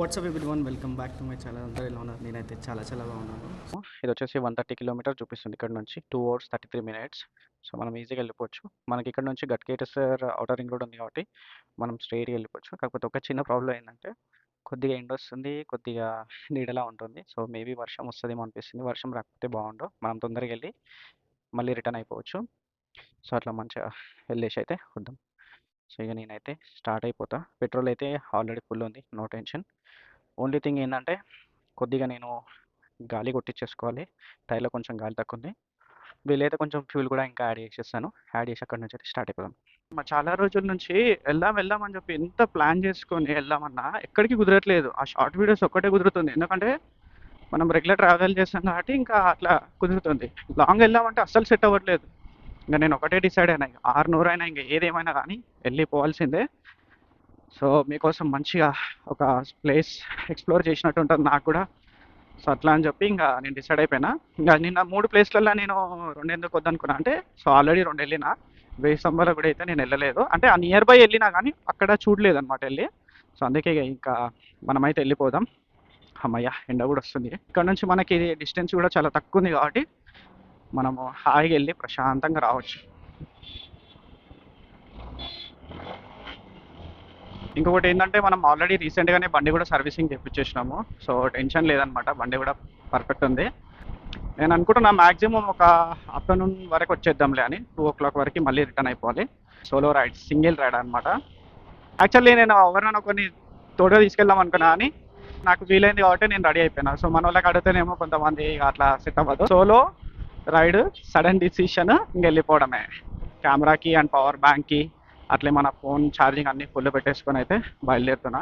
WhatsApp everyone, welcome back to my channel. అందరూ ఎలా ఉన్నారు? నేనైతే చాలా బాగున్నాను. ఇది వచ్చేసి 130 కిలోమీటర్ చూపిస్తుంది ఇక్కడ నుంచి 2 అవర్స్ 33 మినిట్స్. సో మనం ఈజీగా వెళ్ళిపోవచ్చు. మనకి ఇక్కడ నుంచి గట్కేసర్ ఔటర్ రింగ్ రోడ్ ఉంది కాబట్టి మనం స్ట్రైట్గా వెళ్ళిపోవచ్చు. కాకపోతే ఒక చిన్న ప్రాబ్లం ఏంటంటే కొద్దిగా ఎండ వస్తుంది, కొద్దిగా నీడలా ఉంటుంది. సో మేబీ వర్షం వస్తుందేమో అనిపిస్తుంది. వర్షం రాకపోతే బాగుండు, మనం తొందరగా వెళ్ళి మళ్ళీ రిటర్న్ అయిపోవచ్చు. సో అట్లా మంచిగా వెళ్ళేసి అయితే వద్దాం. సో ఇక నేనైతే స్టార్ట్ అయిపోతా. పెట్రోల్ అయితే ఆల్రెడీ ఫుల్ ఉంది, నో టెన్షన్. ఓన్లీ థింగ్ ఏంటంటే కొద్దిగా నేను గాలి కొట్టించేసుకోవాలి. టైర్లో కొంచెం గాలి తక్కువ ఉంది. వీలైతే కొంచెం ఫ్యూల్ కూడా ఇంకా యాడ్ చేసేస్తాను. యాడ్ చేసి అక్కడ నుంచి అయితే స్టార్ట్ అయిపోదాం. చాలా రోజుల నుంచి వెళ్దాం అని చెప్పి ఎంత ప్లాన్ చేసుకొని వెళ్దామన్నా ఎక్కడికి కుదరట్లేదు. ఆ షార్ట్ వీడియోస్ ఒక్కటే కుదురుతుంది, ఎందుకంటే మనం రెగ్యులర్ ట్రావెల్ చేస్తాం కాబట్టి ఇంకా అట్లా కుదురుతుంది. లాంగ్ వెళ్దామంటే అస్సలు సెట్ అవ్వట్లేదు. ఇంకా నేను ఒకటే డిసైడ్ అయినా, 600 అయినా ఇంకా ఏదేమైనా కానీ వెళ్ళిపోవాల్సిందే. సో మీకోసం మంచిగా ఒక ప్లేస్ ఎక్స్ప్లోర్ చేసినట్టు ఉంటుంది నాకు కూడా. సో అట్లా అని చెప్పి ఇంకా నేను డిసైడ్ అయిపోయినా. ఇంకా నిన్న 3 ప్లేస్లలో నేను 2 ఎందుకు వద్దనుకున్నా అంటే, సో ఆల్రెడీ 2 వెళ్ళిన. వేయి స్తంభాల కూడా అయితే నేను వెళ్ళలేదు, అంటే ఆ నియర్ బై వెళ్ళినా కానీ అక్కడ చూడలేదు అనమాట వెళ్ళి. సో అందుకే ఇంకా మనమైతే వెళ్ళిపోదాం. అమ్మయ్య, ఎండ కూడా వస్తుంది. ఇక్కడ నుంచి మనకి డిస్టెన్స్ కూడా చాలా తక్కువ ఉంది కాబట్టి మనము హాయిగా వెళ్ళి ప్రశాంతంగా రావచ్చు. ఇంకొకటి ఏంటంటే మనం ఆల్రెడీ రీసెంట్గానే బండి కూడా సర్వీసింగ్ చేయించేసినాము. సో టెన్షన్ లేదనమాట, బండి కూడా పర్ఫెక్ట్ ఉంది. నేను అనుకుంటున్నా మ్యాక్సిమం ఒక ఆఫ్టర్నూన్ వరకు వచ్చేద్దాంలే అని. 2 o'clock వరకు మళ్ళీ రిటర్న్ అయిపోవాలి. సోలో రైడ్, సింగిల్ రైడ్ అనమాట. యాక్చువల్లీ నేను ఎవరైనా కొన్ని తోడుగా తీసుకెళ్దాం అనుకున్నా అని నాకు వీలైంది కాబట్టి నేను రెడీ అయిపోయినా. సో మన వాళ్ళకి అడిగితేనేమో కొంతమంది అట్లా సెట్ అవ్వదు. సోలో రైడ్, సడన్ డిసిషన్, ఇంక వెళ్ళిపోవడమే. కెమెరాకి అండ్ పవర్ బ్యాంక్కి అట్లే మన ఫోన్ ఛార్జింగ్ అన్ని ఫుల్ పెట్టేసుకొని అయితే బయలుదేరుతున్నా.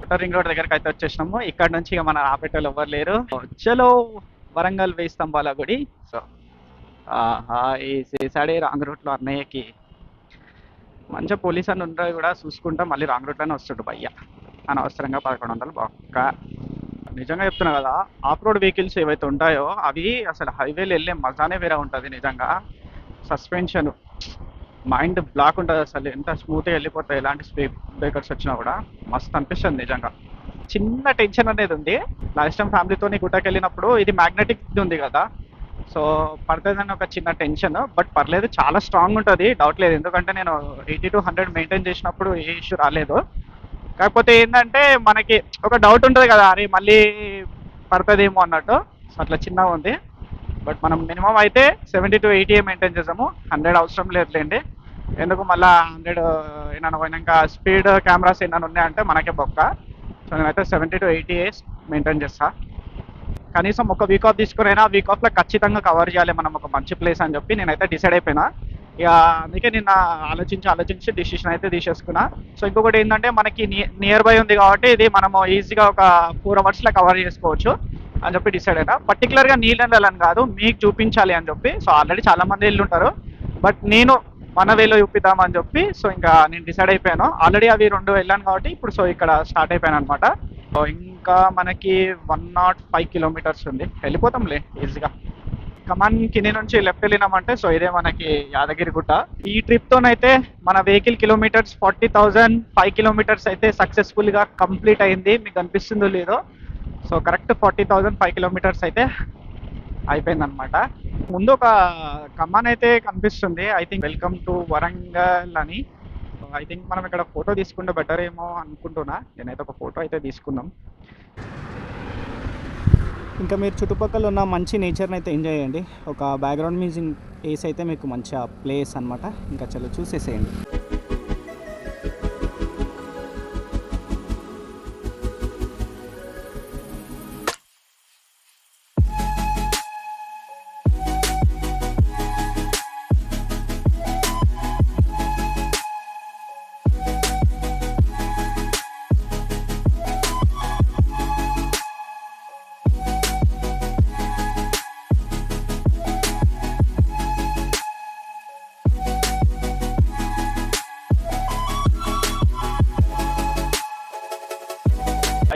ఔటర్ రింగ్ రోడ్ దగ్గరికి అయితే వచ్చేసినాము. ఇక్కడ నుంచి ఇక మన ఆపేటోళ్ళు ఎవరు లేరు. చలో వరంగల్ వేయి స్తంభాల గుడి. సో వేసేసాడే రాంగ్ రూట్లో అన్నయ్యకి. మంచిగా పోలీస్ అని ఉంటారు కూడా చూసుకుంటా, మళ్ళీ రాంగ్ రూట్లోనే వస్తుండు భయ్య. అనవసరంగా 1100 బాక్క. నిజంగా చెప్తున్నా కదా, ఆఫ్ రోడ్ వెహికల్స్ ఏవైతే ఉంటాయో అవి అసలు హైవేలు వెళ్ళే మజానే వేరే ఉంటుంది. నిజంగా సస్పెన్షన్ మైండ్ బ్లాక్ ఉంటుంది, అసలు ఎంత స్మూత్గా వెళ్ళిపోతాయి. ఎలాంటి స్పీడ్ బ్రేకర్స్ వచ్చినా కూడా మస్తు అనిపిస్తుంది నిజంగా. చిన్న టెన్షన్ అనేది ఉంది. లాస్ట్ టైం ఫ్యామిలీతో గుట్టకి వెళ్ళినప్పుడు ఇది మ్యాగ్నెటిక్ ఉంది కదా, సో పడుతుందని ఒక చిన్న టెన్షన్. బట్ పర్లేదు, చాలా స్ట్రాంగ్ ఉంటుంది, డౌట్ లేదు. ఎందుకంటే నేను 80 to 100 మెయింటైన్ చేసినప్పుడు ఏ ఇష్యూ రాలేదు. కాకపోతే ఏంటంటే మనకి ఒక డౌట్ ఉంటుంది కదా, అరే మళ్ళీ పడుతుందేమో అన్నట్టు. సో అట్లా చిన్నగా ఉంది. బట్ మనం మినిమం అయితే 70 to 80 మెయింటైన్ చేసాము. 100 అవసరం లేదులేండి. ఎందుకు మళ్ళీ 100 ఏమైనా పోయినాక స్పీడ్ కెమెరాస్ ఏమైనా ఉన్నాయంటే మనకే బొక్క. సో నేనైతే 70 to 80 మెయింటైన్ చేస్తా. కనీసం ఒక వీక్ ఆఫ్ తీసుకురైనా వీక్ ఆఫ్లో ఖచ్చితంగా కవర్ చేయాలి మనం ఒక మంచి ప్లేస్ అని చెప్పి నేనైతే డిసైడ్ అయిపోయినా. ఇక అందుకే నిన్న ఆలోచించి డిసిషన్ అయితే తీసేసుకున్నా. సో ఇంకొకటి ఏంటంటే మనకి నియర్ బై ఉంది కాబట్టి ఇది మనము ఈజీగా ఒక 4 అవర్స్లో కవర్ చేసుకోవచ్చు అని చెప్పి డిసైడ్ అయినా. పర్టికులర్గా నీళ్ళు వెళ్ళాలని కాదు, మీకు చూపించాలి అని చెప్పి. సో ఆల్రెడీ చాలా మంది వెళ్ళి ఉంటారు, బట్ నేను మన వేలో చూపిద్దామని చెప్పి సో ఇంకా నేను డిసైడ్ అయిపోయాను. ఆల్రెడీ అవి 2 వెళ్ళాను కాబట్టి ఇప్పుడు సో ఇక్కడ స్టార్ట్ అయిపోయాను అనమాట. సో ఇంకా మనకి 105 కిలోమీటర్స్ ఉంది, వెళ్ళిపోతాంలే ఈజీగా. కమాన్ కింది నుంచి లెఫ్ట్ వెళ్ళినామంటే సో ఇదే మనకి యాదగిరిగుట్ట. ఈ ట్రిప్తోనైతే మన వెహికల్ కిలోమీటర్స్ 40,000, 5 కిలోమీటర్స్ అయితే సక్సెస్ఫుల్గా కంప్లీట్ అయింది. మీకు అనిపిస్తుందో లేదో, సో కరెక్ట్ 40,000 5 కిలోమీటర్స్ అయితే అయిపోయిందనమాట. ముందు ఒక కమాన్ అయితే కనిపిస్తుంది, I think welcome to Warangal అని. ఐ థింక్ మనం ఇక్కడ ఫోటో తీసుకుంటే బెటర్ ఏమో అనుకుంటున్నా. నేనైతే ఒక ఫోటో అయితే తీసుకుందాం. ఇంకా మీరు చుట్టుపక్కల ఉన్న మంచి నేచర్ని అయితే ఎంజాయ్ చేయండి. ఒక బ్యాక్గ్రౌండ్ మ్యూజిక్ వేసి అయితే మీకు మంచి ప్లేస్ అనమాట. ఇంకా చలో చూసేసేయండి.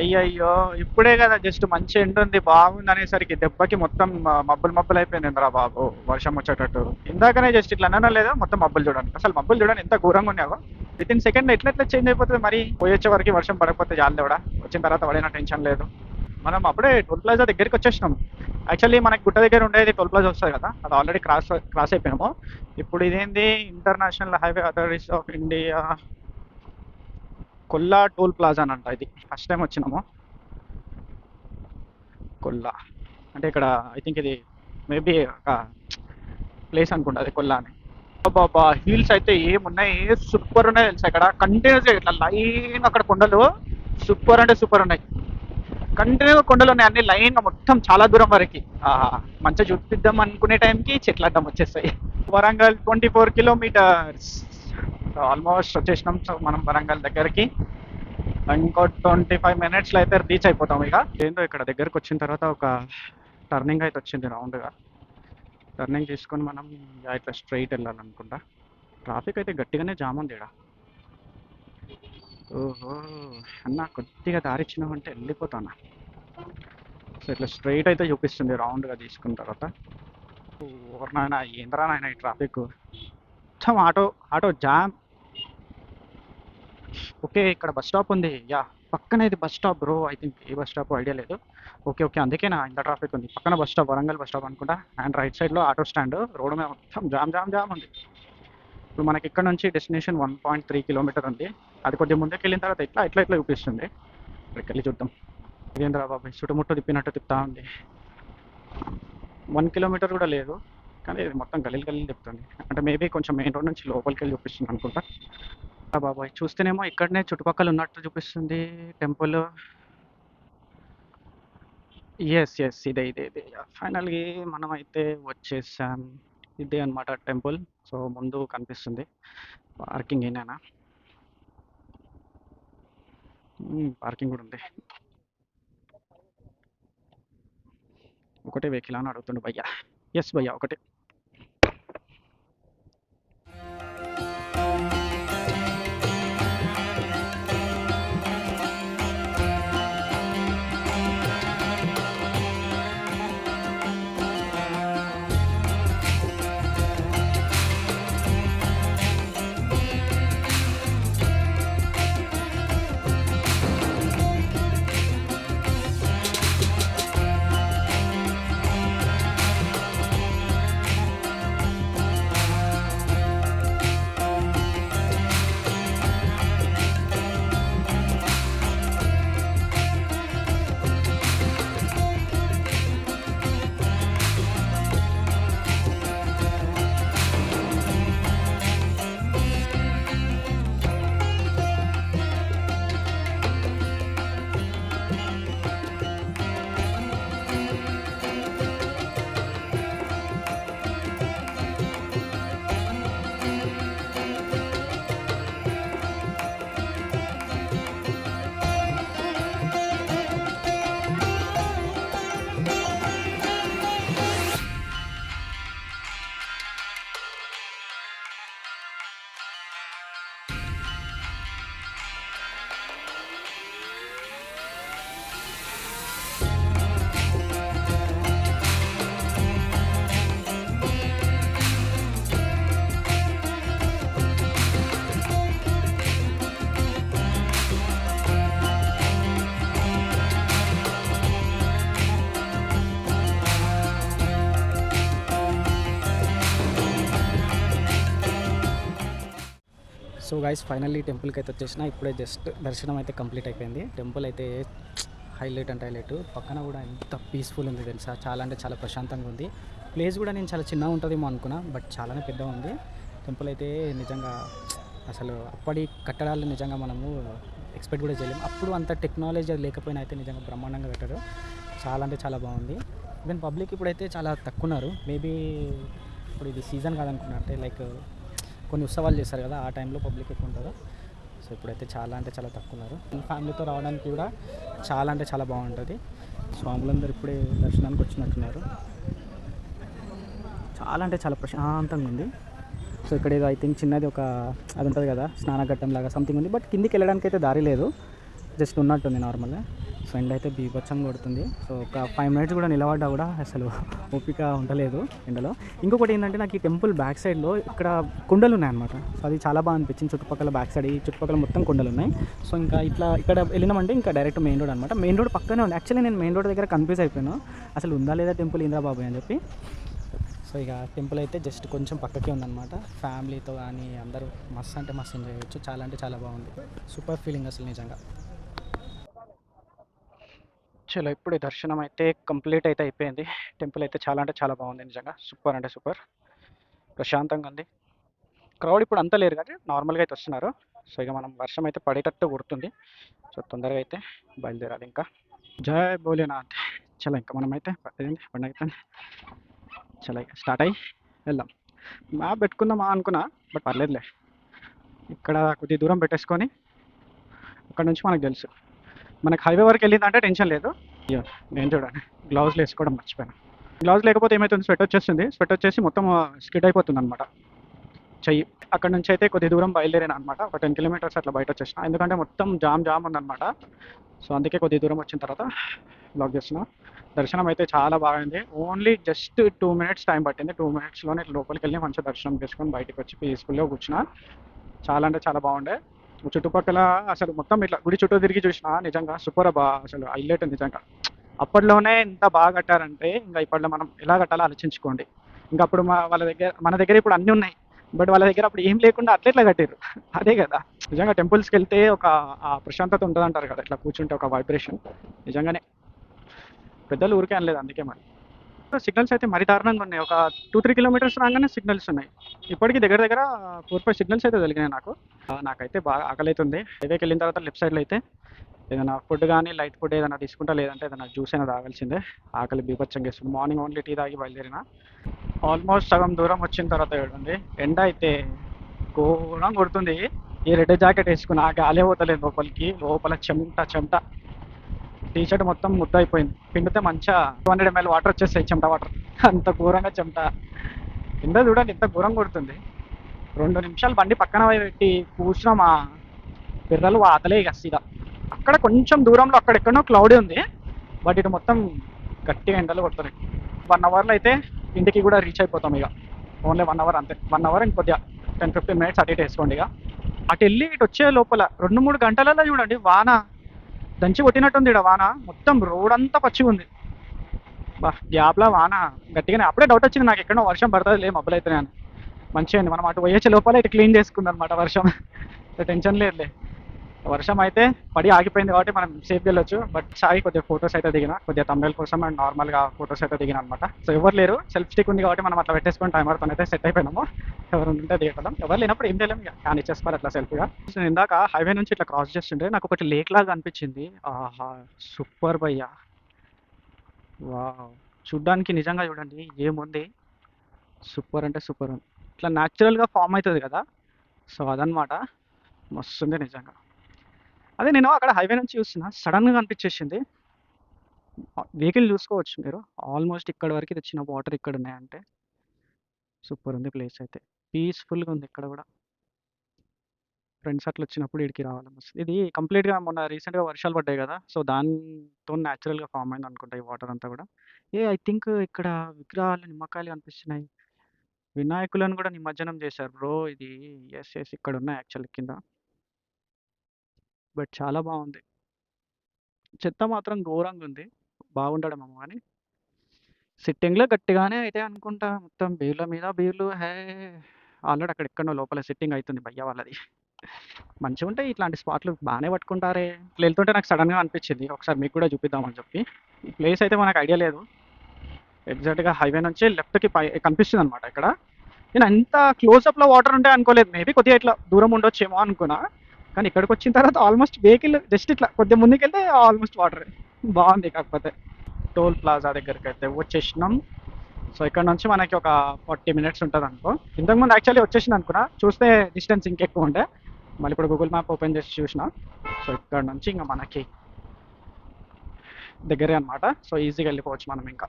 అయ్యయ్యో, ఇప్పుడే కదా జస్ట్ మంచి ఎండ ఉంది, బాగుంది అనేసరికి దెబ్బకి మొత్తం మబ్బులు అయిపోయింది ఇంద్రా బాబు. వర్షం వచ్చేటట్టు ఇందాకనే జస్ట్ ఇట్లా అన్నా లేదా, మొత్తం మబ్బులు చూడండి. అసలు మబ్బులు చూడండి ఎంత ఘోరంగా ఉన్నాయో. విత్ ఇన్ సెకండ్ ఎట్లా చేంజ్ అయిపోతుంది. మరి పోయి వచ్చే వరకు వర్షం పడకపోతే చాలు కూడా, వచ్చిన తర్వాత పడిన టెన్షన్ లేదు. మనం అప్పుడే టోల్ ప్లాజా దగ్గరికి వచ్చేసినాం. యాక్చువల్లీ మనకి గుట్ట దగ్గర ఉండేది టోల్ ప్లాజా వస్తుంది కదా, అది ఆల్రెడీ క్రాస్ అయిపోయినాము. ఇప్పుడు ఇదేంది international highway authorities of India Kolla toll plaza అని అంట. ఇది ఫస్ట్ టైం వచ్చినాము కొల్లా అంటే. ఇక్కడ ఐ థింక్ ఇది మేబీ ఒక ప్లేస్ అనుకుంటా అది కొల్లా అని. బాబా హీల్స్ అయితే ఏమున్నాయి, సూపర్ ఉన్నాయి తెలుసా. ఇక్కడ కంటిన్యూస్గా ఇట్లా లైన్ అక్కడ కొండలు సూపర్ అంటే సూపర్ ఉన్నాయి. కంటిన్యూగా కొండలు ఉన్నాయి అన్ని లైన్ మొత్తం చాలా దూరం వరకు. మంచిగా చూపిద్దాం అనుకునే టైంకి చెట్లు అడ్డం వచ్చేస్తాయి. వరంగల్ 24 కిలోమీటర్స్ ఆల్మోస్ట్ వచ్చేసినాం. సో మనం వరంగల్ దగ్గరికి ఇంకో 25 మినిట్స్లో అయితే రీచ్ అయిపోతాం. ఇక ఏంటో ఇక్కడ దగ్గరకు వచ్చిన తర్వాత ఒక టర్నింగ్ అయితే వచ్చింది రౌండ్గా. టర్నింగ్ తీసుకొని మనం ఇట్లా స్ట్రైట్ వెళ్ళాలనుకుంటా. ట్రాఫిక్ అయితే గట్టిగానే జామ్ ఉంది ఇక్కడ. ఓహో అన్న కొద్దిగా దారి ఇచ్చినామంటే వెళ్ళిపోతానా. సో ఇట్లా స్ట్రైట్ అయితే చూపిస్తుంది రౌండ్గా తీసుకున్న తర్వాత. నాయన ఏంద్రా నాయన ఈ ట్రాఫిక్ మొత్తం ఆటో జామ్. ఓకే ఇక్కడ బస్ స్టాప్ ఉంది. యా పక్కన ఇది bus stop bro. I think A bus stop idea లేదు. ఓకే అందుకేనా ఇంత ట్రాఫిక్ ఉంది. పక్కన bus stop Warangal bus stop అనుకుంటా. అండ్ రైట్ సైడ్లో ఆటో స్టాండ్. రోడ్డు మీద మొత్తం జామ్ ఉంది. ఇప్పుడు మనకి ఇక్కడ నుంచి డెస్టినేషన్ 1.3 కిలోమీటర్ ఉంది. అది కొద్దిగా ముందుకు వెళ్ళిన తర్వాత ఇట్లా చూపిస్తుంది. ఇక్కడికి వెళ్ళి చూద్దాం. ఇదేంద్రా బాబాయ్ చుట్టుముట్టు తిప్పినట్టు తిప్పుతా ఉంది. 1 కిలోమీటర్ కూడా లేదు కానీ ఇది మొత్తం గలీలు తిప్పుతుంది. అంటే మేబీ కొంచెం మెయిన్ రోడ్ నుంచి లోపలికి వెళ్ళి చూపిస్తుంది అనుకుంటా. బాబాయ్ చూస్తేనేమో ఇక్కడనే చుట్టుపక్కల ఉన్నట్టు చూపిస్తుంది టెంపుల్. ఎస్ ఇదే ఫైనల్గా మనం అయితే వచ్చేసాం. ఇదే అనమాట టెంపుల్. సో ముందు కనిపిస్తుంది. పార్కింగ్ ఏనా, పార్కింగ్ కూడా ఉంది. ఒకటే వెహికల్ అని అడుగుతుండు భయ్యా. ఎస్ భయ్యా ఒకటే. సో గైస్ ఫైనల్లీ టెంపుల్కి అయితే వచ్చేసిన. ఇప్పుడే జస్ట్ దర్శనం అయితే కంప్లీట్ అయిపోయింది. టెంపుల్ అయితే హైలైట్ అంటే హైలైట్. పక్కన కూడా ఎంత పీస్ఫుల్ ఉంది తెలుసా. చాలా అంటే చాలా ప్రశాంతంగా ఉంది. ప్లేస్ కూడా నేను చాలా చిన్నగా ఉంటుందేమో అనుకున్నా, బట్ చాలానే పెద్దగా ఉంది. టెంపుల్ అయితే నిజంగా అసలు అప్పటి కట్టడాలు నిజంగా మనము ఎక్స్పెక్ట్ కూడా చేయలేము. అప్పుడు అంత టెక్నాలజీ లేకపోయినా అయితే నిజంగా బ్రహ్మాండంగా కట్టారు. చాలా అంటే చాలా బాగుంది. ఈవెన్ పబ్లిక్ ఇప్పుడైతే చాలా తక్కువ ఉన్నారు. మేబీ ఇప్పుడు ఇది సీజన్ కాదనుకున్నా, అంటే లైక్ కొన్ని ఉత్సవాలు చేస్తారు కదా, ఆ టైంలో పబ్లిక్ ఎక్కువ ఉంటారు. సో ఇప్పుడైతే చాలా అంటే చాలా తక్కువ ఉన్నారు. ఫ్యామిలీతో రావడానికి కూడా చాలా అంటే చాలా బాగుంటుంది. స్వాములందరూ ఇప్పుడే దర్శనానికి వచ్చినట్టున్నారు. చాలా అంటే చాలా ప్రశాంతంగా ఉంది. సో ఇక్కడ ఏదో ఐ థింక్ చిన్నది ఒక అది ఉంటుంది కదా స్నానఘట్టం లాగా సంథింగ్ ఉంది, బట్ కిందికి వెళ్ళడానికి అయితే దారి లేదు, జస్ట్ ఉన్నట్టుంది నార్మల్గా. సో ఎండ అయితే బీభత్సంగా కొడుతుంది. సో ఒక 5 మినిట్స్ కూడా నిలబడ్డా కూడా అసలు ఓపిక ఉండలేదు ఎండలో. ఇంకొకటి ఏంటంటే నాకు ఈ టెంపుల్ బ్యాక్ సైడ్లో ఇక్కడ కొండలు ఉన్నాయన్నమాట. సో అది చాలా బాగా అనిపించింది. చుట్టుపక్కల బ్యాక్ సైడ్ ఈ చుట్టుపక్కల మొత్తం కొండలు ఉన్నాయి. సో ఇంకా ఇట్లా ఇక్కడ వెళ్ళినామంటే ఇంకా డైరెక్ట్ మెయిన్ రోడ్ అనమాట. మెయిన్ రోడ్ పక్కనే ఉంది. యాక్చువల్లీ నేను మెయిన్ రోడ్ దగ్గర కన్ఫ్యూజ్ అయిపోయాను, అసలు ఉందా లేదా టెంపుల్ ఇంద్రా బాబాయ్ అని చెప్పి. సో ఇక టెంపుల్ అయితే జస్ట్ కొంచెం పక్కకే ఉందన్నమాట. ఫ్యామిలీతో కానీ అందరూ మస్తు అంటే మస్తు ఎంజాయ్ చేయొచ్చు. చాలా అంటే చాలా బాగుంది. సూపర్ ఫీలింగ్ అసలు నిజంగా. చలో ఇప్పుడే దర్శనం అయితే కంప్లీట్ అయితే అయిపోయింది. టెంపుల్ అయితే చాలా అంటే చాలా బాగుంది నిజంగా. సూపర్ అంటే సూపర్ ప్రశాంతంగా ఉంది. క్రౌడ్ ఇప్పుడు అంతా లేరు కానీ నార్మల్గా అయితే వస్తున్నారు. సో ఇక మనం వర్షం అయితే పడేటట్టు కొడుతుంది. సో తొందరగా అయితే బయలుదేరాలి ఇంకా. జై భోలేనాథ్. చలో ఇంకా మనం అయితే బండి అయితే చలో ఇక స్టార్ట్ అయ్యి వెళ్దాం. మ్యాప్ పెట్టుకుందామా అనుకున్నా, బట్ పర్లేదులే. ఇక్కడ కొద్ది దూరం పెట్టేసుకొని అక్కడ నుంచి మనకు తెలుసు, మనకు హైవే వరకు వెళ్ళిందంటే టెన్షన్ లేదు. అయ్యో నేను చూడండి గ్లౌజ్లు వేసుకోవడం మర్చిపోయాను. గ్లౌజ్ లేకపోతే ఏమవుతుంది, స్వెట్ వచ్చేస్తుంది. స్వెట్ వచ్చేసి మొత్తం స్కిడ్ అయిపోతుంది అనమాట చెయ్యి. అక్కడ నుంచి అయితే కొద్ది దూరం బయలుదేరాను అనమాట. ఒక 10 కిలోమీటర్స్ అట్లా బయట వచ్చేసిన, ఎందుకంటే మొత్తం జామ్ ఉందన్నమాట. సో అందుకే కొద్ది దూరం వచ్చిన తర్వాత బ్లాక్ చేస్తున్నా. దర్శనం అయితే చాలా బాగుంది. ఓన్లీ జస్ట్ 2 మినిట్స్ టైం పట్టింది. 2 మినిట్స్లోనే లోపలికి వెళ్ళి మంచిగా దర్శనం చేసుకొని బయటకు వచ్చి పీస్ఫుల్గా కూర్చున్నా. చాలా అంటే చాలా బాగుండే. చుట్టుపక్కల అసలు మొత్తం ఇట్లా గుడి చుట్టూ తిరిగి చూసిన, నిజంగా సూపర్ అసలు హైలైట్ నిజంగా. అప్పట్లోనే ఇంత బాగా కట్టారంటే ఇంకా ఇప్పట్లో మనం ఎలా కట్టాలో ఆలోచించుకోండి. ఇంకా అప్పుడు మన దగ్గర ఇప్పుడు అన్నీ ఉన్నాయి, బట్ వాళ్ళ దగ్గర అప్పుడు ఏం లేకుండా అట్లా కట్టారు. అదే కదా నిజంగా. టెంపుల్స్కి వెళ్తే ఒక ప్రశాంతత ఉంటుంది అంటారు కదా, ఇట్లా కూర్చుంటే ఒక వైబ్రేషన్. నిజంగానే పెద్దలు ఊరికే అనలేదు, అందుకే మరి. సిగ్నల్స్ అయితే మరీ దారుణంగా ఉన్నాయి. ఒక 2-3 కిలోమీటర్స్ రాగానే సిగ్నల్స్ ఉన్నాయి. ఇప్పటికీ దగ్గర 4-5 సిగ్నల్స్ అయితే తెలిగినాయి నాకు. నాకైతే బాగా ఆకలి అవుతుంది. హైవేకి వెళ్ళిన తర్వాత లెఫ్ట్ సైడ్లో అయితే ఏదైనా ఫుడ్ కానీ లైట్ ఫుడ్ ఏదైనా తీసుకుంటా, లేదంటే ఏదైనా జ్యూస్ అయినా తాగాల్సిందే. ఆకలి బీభత్సంగా వేస్తుంది. మార్నింగ్ ఓన్లీ టీ తాగి బయలుదేరిన. ఆల్మోస్ట్ సగం దూరం వచ్చిన తర్వాత చూడండి ఎండ అయితే ఘోరంగా కొడుతుంది. ఈ రెడ్ జాకెట్ వేసుకుని ఆ గాలే పోతలేదు లోపలికి. లోపల చెమట టీ షర్ట్ మొత్తం ముద్ద అయిపోయింది. పిండితే మంచిగా 200 ml వాటర్ వచ్చేస్తాయి, చెమట వాటర్. అంత ఘోరంగా చెమట. ఎండ చూడండి ఎంత ఘోరంగా కొడుతుంది. 2 నిమిషాలు బండి పక్కన పెట్టి కూర్చున్నాం, మా పిర్రలు వాతలే ఇక సీదా. అక్కడ కొంచెం దూరంలో అక్కడెక్కడో క్లౌడీ ఉంది, బట్ ఇటు మొత్తం గట్టిగా ఎండలు కొడుతున్నాయి. 1 అవర్లో అయితే ఇంటికి కూడా రీచ్ అయిపోతాం ఇక. ఓన్లీ 1 అవర్ అంతే. 1 అవర్ ఇంకొద్దిగా 10-15 మినిట్స్ అటు ఇటు వేసుకోండి ఇక. అటు వెళ్ళి ఇటు వచ్చే లోపల 2-3 గంటలలో చూడండి వాన దంచి కొట్టినట్టుంది. ఇక్కడ వాన మొత్తం రోడ్ అంతా పచ్చిగా ఉంది. గ్యాప్లో వాన గట్టిగానే. అప్పుడే డౌట్ వచ్చింది నాకు, ఎక్కడో వర్షం పడుతుంది లే మబ్బులు అయితే అని. మంచిగా ఉంది. మనం అటు పోయొచ్చే లోపల ఇటు క్లీన్ చేసుకుంది అనమాట వర్షం. టెన్షన్ లేదులే. వర్షం అయితే పడి ఆగిపోయింది కాబట్టి మనం సేఫ్గా వెళ్ళొచ్చు. బట్ సాయి కొద్దిగా ఫొటోస్ అయితే దిగిన, కొద్దిగా తమిళ కోసం అండ్ నార్మల్గా ఫొటోస్ అయితే దిగిన అనమాట. సో ఎవరు లేరు, సెల్ఫ్ స్టిక్ ఉంది కాబట్టి మనం అట్లా పెట్టేసుకొని టైమర్తో అయితే సెట్ అయిపోయినాము. ఎవరు ఉంటే దిగటం, ఎవరు లేనప్పుడు ఏం చేయలేము ఇక, కానీ ఇచ్చేసుకోవాలి అట్లా సెల్ఫ్గా. సో ఇందాక హైవే నుంచి ఇట్లా క్రాస్ చేస్తుంటే నాకు ఒకటి లేక్ లాగా అనిపించింది. ఆహా సూపర్ భయ్యా. వా చూడ్డానికి నిజంగా చూడండి ఏముంది, సూపర్ అంటే సూపర్ ఉంది. ఇట్లా న్యాచురల్గా ఫామ్ అవుతుంది కదా, సో అదనమాట. మస్తుంది నిజంగా. అదే నేను అక్కడ హైవే నుంచి చూస్తున్నా, సడన్గా అనిపించేసింది. వెహికల్ చూసుకోవచ్చు మీరు. ఆల్మోస్ట్ ఇక్కడ వరకు తెచ్చిన వాటర్ ఇక్కడ ఉన్నాయంటే సూపర్ ఉంది ప్లేస్ అయితే. పీస్ఫుల్గా ఉంది ఇక్కడ కూడా. ఫ్రెండ్స్ అట్లా వచ్చినప్పుడు ఇక్కడికి రావాలి మస్తు. ఇది కంప్లీట్గా మొన్న రీసెంట్గా వర్షాలు పడ్డాయి కదా, సో దాంతో న్యాచురల్గా ఫామ్ అయింది అనుకుంటా ఈ వాటర్ అంతా కూడా. ఐ థింక్ ఇక్కడ విగ్రహాలు నిమ్మకాయలు కనిపిస్తున్నాయి. వినాయకులను కూడా నిమజ్జనం చేశారు బ్రో. ఇది ఎస్ ఇక్కడ ఉన్నాయి యాక్చువల్ కింద. బట్ చాలా బాగుంది. చెత్త మాత్రం ఘోరంగా ఉంది. బాగుండడమేమో కానీ సిట్టింగ్లో గట్టిగానే అయితే అనుకుంటా. మొత్తం బీర్ల మీద బీర్లు. ఆల్రెడీ అక్కడ ఎక్కడో లోపల సిట్టింగ్ అవుతుంది భయ్య వాళ్ళది. మంచిగా ఉంటాయి ఇట్లాంటి స్పాట్లు, బాగానే పట్టుకుంటారే. ఇట్లా వెళ్తుంటే నాకు సడన్గా అనిపించింది ఒకసారి మీకు కూడా చూపిద్దామని చెప్పి. ఈ ప్లేస్ అయితే మనకు ఐడియా లేదు. ఎగ్జాక్ట్గా హైవే నుంచి లెఫ్ట్కి కనిపిస్తుంది అనమాట ఇక్కడ. నేను అంత క్లోజ్అప్లో వాటర్ ఉంటాయి అనుకోలేదు. మేబీ కొద్దిగా ఇట్లా దూరం ఉండొచ్చేమో అనుకున్నా, కానీ ఇక్కడికి వచ్చిన తర్వాత ఆల్మోస్ట్ వెహికల్ జస్ట్ ఇట్లా కొద్దిగా ముందుకెళ్తే ఆల్మోస్ట్ వాటర్. బాగుంది. కాకపోతే టోల్ ప్లాజా దగ్గరికి అయితే వచ్చేసినాం. సో ఇక్కడ నుంచి మనకి ఒక 40 మినిట్స్ ఉంటుంది అనుకో. ఇంతకుముందు యాక్చువల్లీ వచ్చేసింది అనుకున్నా, చూస్తే డిస్టెన్స్ ఇంకెక్కువ ఉండే. మళ్ళీ ఇప్పుడు గూగుల్ మ్యాప్ ఓపెన్ చేసి చూసిన. సో ఇక్కడ నుంచి ఇంకా మనకి దగ్గరే అనమాట. సో ఈజీగా వెళ్ళిపోవచ్చు మనం. ఇంకా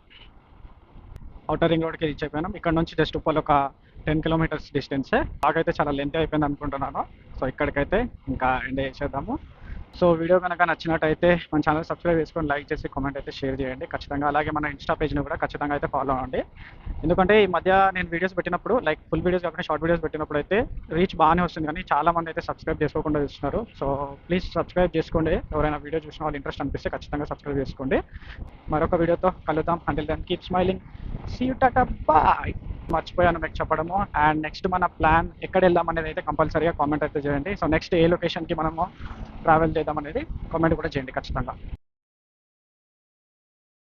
అవుటర్ రింగ్ రోడ్కి రీచ్ అయిపోయినాం. ఇక్కడ నుంచి జస్ట్ ఉప్పల్ ఒక 10 కిలోమీటర్స్ డిస్టెన్సే. బాగైతే చాలా లెంత్ అయిపోయింది అనుకుంటున్నాను. సో ఇక్కడికైతే ఇంకా ఎండ్ చేసేద్దాము. సో వీడియో కనుక నచ్చినట్టయితే మన ఛానల్ సబ్స్క్రైబ్ చేసుకొని లైక్ చేసి కామెంట్ అయితే షేర్ చేయండి ఖచ్చితంగా. అలాగే మన ఇన్స్టా పేజ్ని కూడా ఖచ్చితంగా అయితే ఫాలో అవ్వండి. ఎందుకంటే ఈ మధ్య నేను వీడియోస్ పెట్టినప్పుడు లైక్ ఫుల్ వీడియోస్ కాకుండా షార్ట్ వీడియోస్ పెట్టినప్పుడు అయితే రీచ్ బాగానే వస్తుంది, కానీ చాలా మంది అయితే సబ్స్క్రైబ్ చేసుకోకుండా చూస్తున్నారు. సో ప్లీజ్ సబ్స్క్రైబ్ చేసుకోండి. ఎవరైనా వీడియో చూసిన వాళ్ళు ఇంట్రెస్ట్ అనిపిస్తే ఖచ్చితంగా సబ్స్క్రైబ్ చేసుకోండి. మరొక వీడియోతో కలుద్దాం. Until then keep smiling. See you, tata, bye. మర్చిపోయాను మీకు చెప్పడము. అండ్ నెక్స్ట్ మన ప్లాన్ ఎక్కడ వెళ్దాం అనేది అయితే కంపల్సరీగా కామెంట్ అయితే చేయండి. సో నెక్స్ట్ ఏ లొకేషన్కి మనము ట్రావెల్ చేద్దాం అనేది కామెంట్ కూడా చేయండి ఖచ్చితంగా.